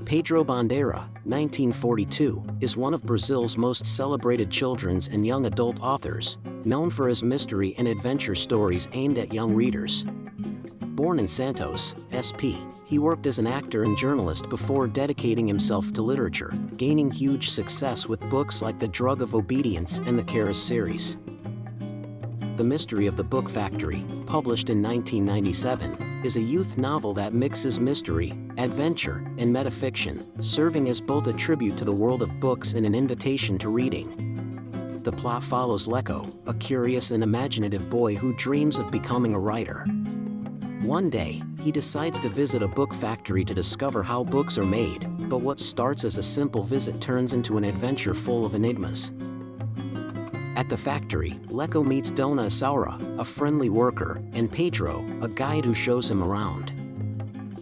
Pedro Bandeira, 1942, is one of Brazil's most celebrated children's and young adult authors, known for his mystery and adventure stories aimed at young readers. Born in Santos, SP, he worked as an actor and journalist before dedicating himself to literature, gaining huge success with books like The Drug of Obedience and the Caras series. The Mystery of the Book Factory, published in 1997, is a youth novel that mixes mystery, adventure, and metafiction, serving as both a tribute to the world of books and an invitation to reading. The plot follows Leco, a curious and imaginative boy who dreams of becoming a writer. One day, he decides to visit a book factory to discover how books are made, but what starts as a simple visit turns into an adventure full of enigmas. At the factory, Leco meets Dona Isaura, a friendly worker, and Pedro, a guide who shows him around.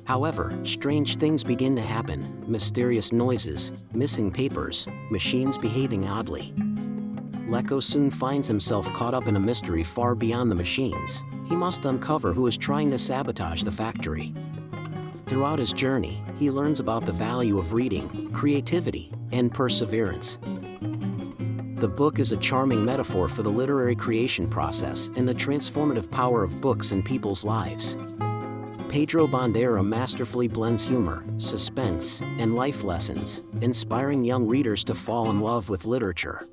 However, strange things begin to happen: mysterious noises, missing papers, machines behaving oddly. Leco soon finds himself caught up in a mystery far beyond the machines. He must uncover who is trying to sabotage the factory. Throughout his journey, he learns about the value of reading, creativity, and perseverance. The book is a charming metaphor for the literary creation process and the transformative power of books in people's lives. Pedro Bandeira masterfully blends humor, suspense, and life lessons, inspiring young readers to fall in love with literature.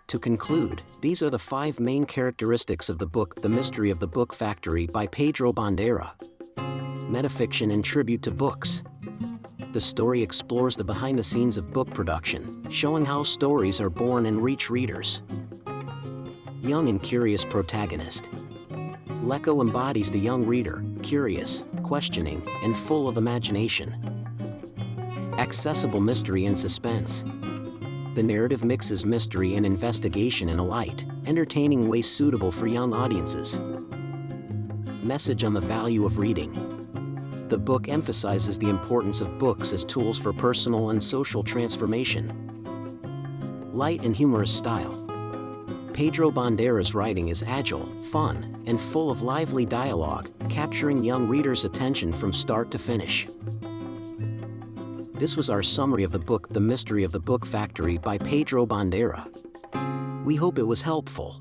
To conclude, these are the 5 main characteristics of the book The Mystery of the Book Factory by Pedro Bandeira. Metafiction and tribute to books. The story explores the behind-the-scenes of book production, showing how stories are born and reach readers. Young and curious protagonist. Leco embodies the young reader, curious, questioning, and full of imagination. Accessible mystery and suspense. The narrative mixes mystery and investigation in a light, entertaining way suitable for young audiences. Message on the value of reading. The book emphasizes the importance of books as tools for personal and social transformation. Light and humorous style. Pedro Bandeira's writing is agile, fun, and full of lively dialogue, capturing young readers' attention from start to finish. This was our summary of the book The Mystery of the Book Factory by Pedro Bandeira. We hope it was helpful.